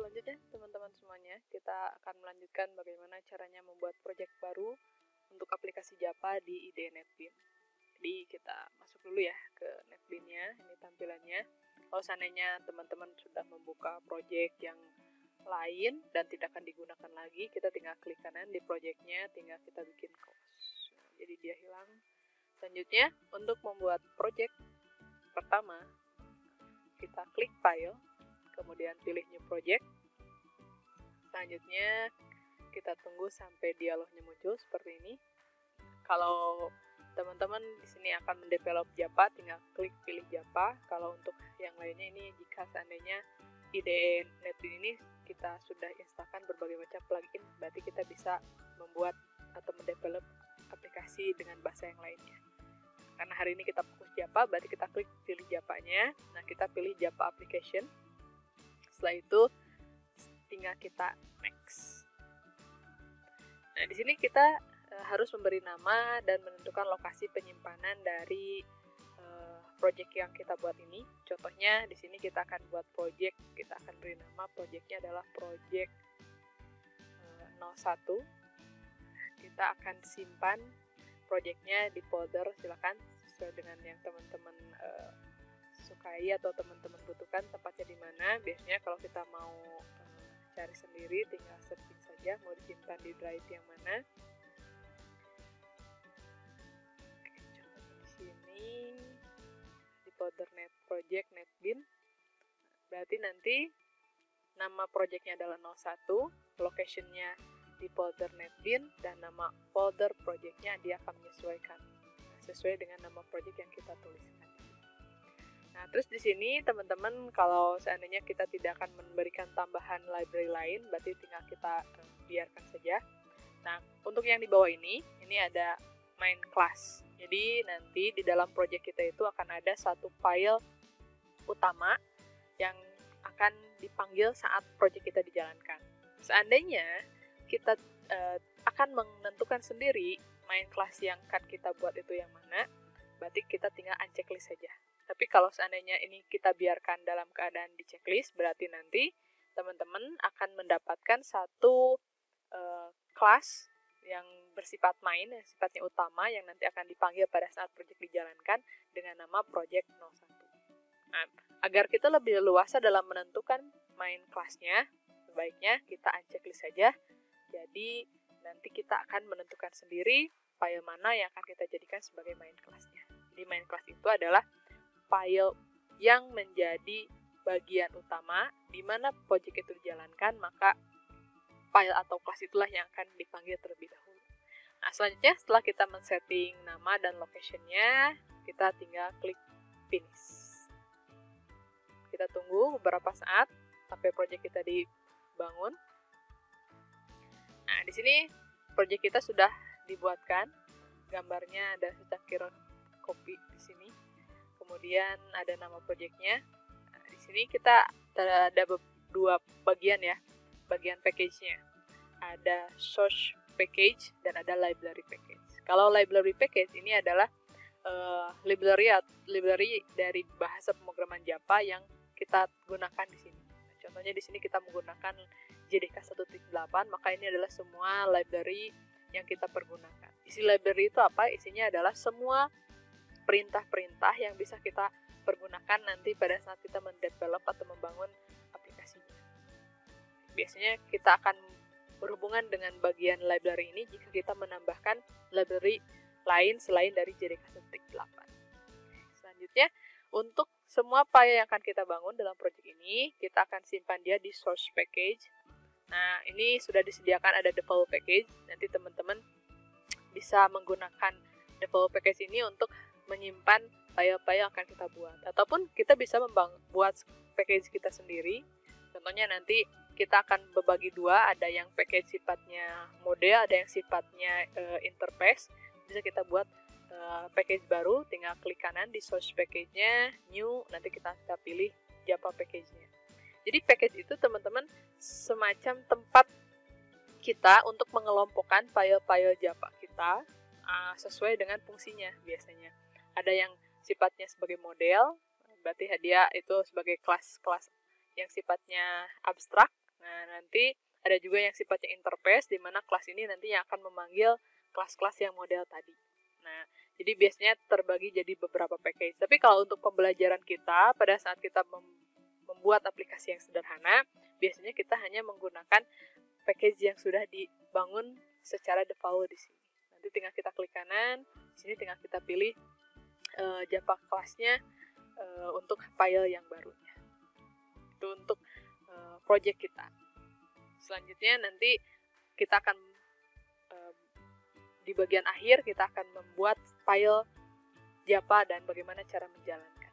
selanjutnya teman-teman semuanya, kita akan melanjutkan bagaimana caranya membuat proyek baru untuk aplikasi Java di IDE NetBeans. Jadi kita masuk dulu ya ke NetBeans-nya, ini tampilannya. Kalau seandainya teman-teman sudah membuka proyek yang lain dan tidak akan digunakan lagi, kita tinggal klik kanan di proyeknya, tinggal kita bikin close. Jadi dia hilang. Selanjutnya, untuk membuat proyek pertama, kita klik file, kemudian pilih new project. Selanjutnya kita tunggu sampai dialognya muncul seperti ini. Kalau teman-teman di sini akan mendevelop Java, tinggal klik pilih Java. Kalau untuk yang lainnya ini, jika seandainya IDE NetBeans ini kita sudah instalkan berbagai macam plugin, berarti kita bisa membuat atau mendevelop aplikasi dengan bahasa yang lainnya. Karena hari ini kita fokus Java, berarti kita klik pilih Java-nya. Nah, kita pilih Java Application. Setelah itu tinggal kita next. Nah, di sini kita harus memberi nama dan menentukan lokasi penyimpanan dari project yang kita buat ini. Contohnya di sini kita akan buat project, kita akan beri nama projectnya adalah project 01. Kita akan simpan projectnya di folder, silakan sesuai dengan yang teman-teman sukai atau teman-teman butuhkan tempatnya di mana. Biasanya kalau kita mau cari sendiri, tinggal searching saja mau disimpan di drive yang mana. Oke, contohnya di sini di folder project NetBeans. Berarti nanti nama projectnya adalah 01, locationnya di folder NetBeans, dan nama folder projectnya dia akan menyesuaikan sesuai dengan nama project yang kita tuliskan. Nah, terus di sini teman-teman, kalau seandainya kita tidak akan memberikan tambahan library lain, berarti tinggal kita biarkan saja. Nah, untuk yang di bawah ini ada main class. Jadi nanti di dalam project kita itu akan ada satu file utama yang akan dipanggil saat project kita dijalankan. Seandainya kita akan menentukan sendiri main class yang akan kita buat itu yang mana, berarti kita tinggal unchecklist saja. Tapi kalau seandainya ini kita biarkan dalam keadaan di checklist, berarti nanti teman-teman akan mendapatkan satu kelas yang bersifat main, yang sifatnya utama, yang nanti akan dipanggil pada saat project dijalankan dengan nama project 01. Nah, agar kita lebih leluasa dalam menentukan main kelasnya, sebaiknya kita unchecklist saja. Jadi nanti kita akan menentukan sendiri file mana yang akan kita jadikan sebagai main kelasnya. Jadi main kelas itu adalah file yang menjadi bagian utama di mana project itu dijalankan, maka file atau kelas itulah yang akan dipanggil terlebih dahulu. Nah, selanjutnya setelah kita men-setting nama dan location-nya, kita tinggal klik finish. Kita tunggu beberapa saat sampai project kita dibangun. Nah, di sini project kita sudah dibuatkan. Gambarnya ada secangkir kopi di sini. Kemudian ada nama projectnya. Nah, di sini kita ada dua bagian ya, bagian package-nya. Ada source package dan ada library package. Kalau library package ini adalah library dari bahasa pemrograman Java yang kita gunakan di sini. Contohnya di sini kita menggunakan JDK 1.8, maka ini adalah semua library yang kita pergunakan. Isi library itu apa? Isinya adalah semua perintah-perintah yang bisa kita pergunakan nanti pada saat kita mendevelop atau membangun aplikasinya. Biasanya kita akan berhubungan dengan bagian library ini jika kita menambahkan library lain selain dari JDK 1.8. Selanjutnya, untuk semua file yang akan kita bangun dalam project ini, kita akan simpan dia di source package. Nah, ini sudah disediakan ada default package. Nanti teman-teman bisa menggunakan default package ini untuk menyimpan file-file yang akan kita buat. Ataupun kita bisa membuat package kita sendiri. Contohnya nanti kita akan berbagi dua, ada yang package sifatnya model, ada yang sifatnya interface. Bisa kita buat package baru, tinggal klik kanan di source package-nya, new, nanti kita pilih Java package-nya. Jadi package itu teman-teman semacam tempat kita untuk mengelompokkan file-file Java kita sesuai dengan fungsinya biasanya. Ada yang sifatnya sebagai model, berarti dia itu sebagai kelas-kelas yang sifatnya abstrak. Nah, nanti ada juga yang sifatnya interface, di mana kelas ini nanti yang akan memanggil kelas-kelas yang model tadi. Nah, jadi biasanya terbagi jadi beberapa package. Tapi kalau untuk pembelajaran kita, pada saat kita membuat aplikasi yang sederhana, biasanya kita hanya menggunakan package yang sudah dibangun secara default di sini. Nanti tinggal kita klik kanan, di sini tinggal kita pilih Java kelasnya untuk file yang barunya. Itu untuk project kita. Selanjutnya nanti kita akan di bagian akhir kita akan membuat file Java dan bagaimana cara menjalankan.